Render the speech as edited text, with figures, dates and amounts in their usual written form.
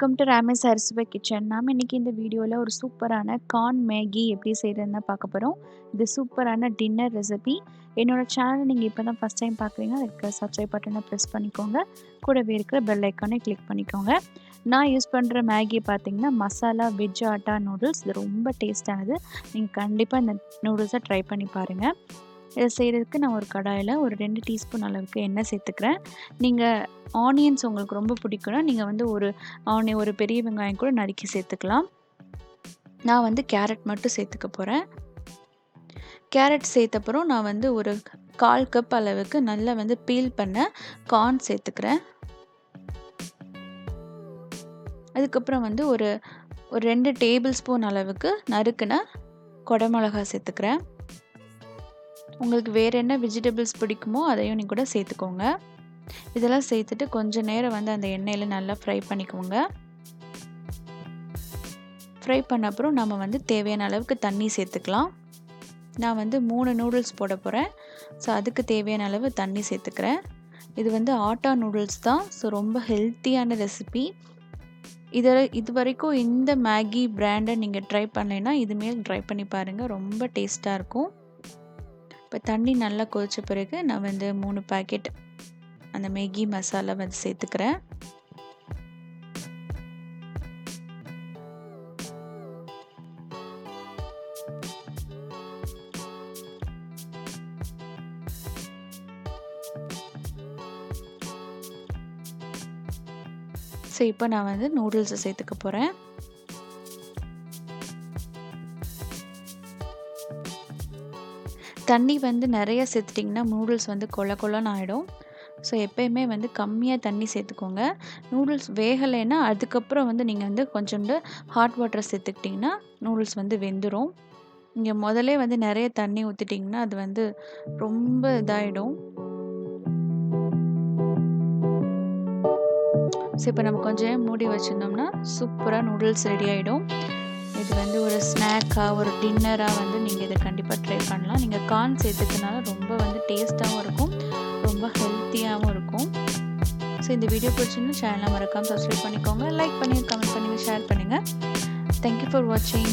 Welcome to Ramesh ஹரிசுபை kitchen. நாம இன்னைக்கு இந்த வீடியோவில் ஒரு சூப்பரான கார்ன் மேகி எப்படி செய்கிறதுன்னு தான் பார்க்க போகிறோம். இது சூப்பரான டின்னர் ரெசிபி. என்னோட சேனலை நீங்கள் இப்போ தான் ஃபஸ்ட் டைம் பார்க்குறீங்கன்னா அதுக்கு சப்ஸ்கிரைப் பட்டனை ப்ரெஸ் பண்ணிக்கோங்க. கூடவே இருக்கிற பெல் ஐக்கானை கிளிக் பண்ணிக்கோங்க. நான் யூஸ் பண்ணுற மேகி பார்த்தீங்கன்னா மசாலா வெஜ் ஆட்டா நூடுல்ஸ். இது ரொம்ப டேஸ்டானது. நீங்கள் கண்டிப்பாக இந்த நூடுல்ஸை ட்ரை பண்ணி பாருங்கள். இதை செய்கிறதுக்கு நான் ஒரு கடாயில் ஒரு 2 டீஸ்பூன் அளவுக்கு எண்ணெய் சேர்த்துக்கிறேன். நீங்கள் ஆனியன்ஸ் உங்களுக்கு ரொம்ப பிடிக்கும்னா நீங்கள் ஒரு பெரிய வெங்காயம் கூட நறுக்கி சேர்த்துக்கலாம். நான் கேரட் மட்டும் சேர்த்துக்க போகிறேன். கேரட் சேர்த்தப்புறம் நான் ஒரு 1/4 கப் அளவுக்கு நல்லா பீல் பண்ண கார்ன் சேர்த்துக்கிறேன். அதுக்கப்புறம் ஒரு 2 டேபிள் ஸ்பூன் அளவுக்கு நறுக்குன குடமிளகா சேர்த்துக்கிறேன். உங்களுக்கு வேறு என்ன வெஜிடபிள்ஸ் பிடிக்குமோ அதையும் நீங்கள் கூட சேர்த்துக்கோங்க. இதெல்லாம் சேர்த்துட்டு கொஞ்சம் நேரம் அந்த எண்ணெயில் நல்லா ஃப்ரை பண்ணிக்கோங்க. ஃப்ரை பண்ண அப்புறம் நம்ம தேவையான அளவுக்கு தண்ணி சேர்த்துக்கலாம். நான் 3 நூடுல்ஸ் போட போகிறேன். ஸோ அதுக்கு தேவையான அளவு தண்ணி சேர்த்துக்கிறேன். இது ஆட்டா நூடுல்ஸ் தான். ஸோ ரொம்ப ஹெல்த்தியான ரெசிபி. இது வரைக்கும் இந்த மேகி பிராண்டை நீங்கள் ட்ரை பண்ணலைன்னா இதுமாரி ட்ரை பண்ணி பாருங்கள். ரொம்ப டேஸ்ட்டாக இருக்கும். இப்போ தண்ணி நல்லா கொதிச்ச பிறகு நான் 3 பாக்கெட் அந்த மேகி மசாலா சேர்த்துக்கிறேன். ஸோ இப்போ நான் நூடுல்ஸை சேர்த்துக்க போகிறேன். தண்ணி நிறைய சேர்த்துட்டிங்கன்னா நூடுல்ஸ் கொல கொலன்னு ஆகிடும். ஸோ எப்போயுமே கம்மியாக தண்ணி சேர்த்துக்கோங்க. நூடுல்ஸ் வேகலைன்னா அதுக்கப்புறம் நீங்கள் கொஞ்சோண்டு ஹாட் வாட்டர் சேர்த்துக்கிட்டிங்கன்னா நூடுல்ஸ் வெந்துடும். நீங்கள் முதலே நிறைய தண்ணி ஊற்றிட்டிங்கன்னா அது ரொம்ப இதாகிடும். ஸோ இப்போ நம்ம கொஞ்சம் மூடி வச்சுருந்தோம்னா சூப்பராக நூடுல்ஸ் ரெடி ஆகிடும். இது ஒரு ஸ்நாக்காக ஒரு டின்னராக நீங்கள் இதை கண்டிப்பாக ட்ரை பண்ணலாம். நீங்கள் கார்ன் சேர்த்துக்கனால ரொம்ப டேஸ்ட்டாகவும் இருக்கும், ரொம்ப ஹெல்த்தியாகவும் இருக்கும். ஸோ இந்த வீடியோ பிடிச்சிருந்து சேனலை மறக்காமல் சப்ஸ்கிரைப் பண்ணிக்கோங்க. லைக் பண்ணி கமெண்ட் பண்ணி ஷேர் பண்ணுங்கள். தேங்க்யூ ஃபார் வாட்சிங்.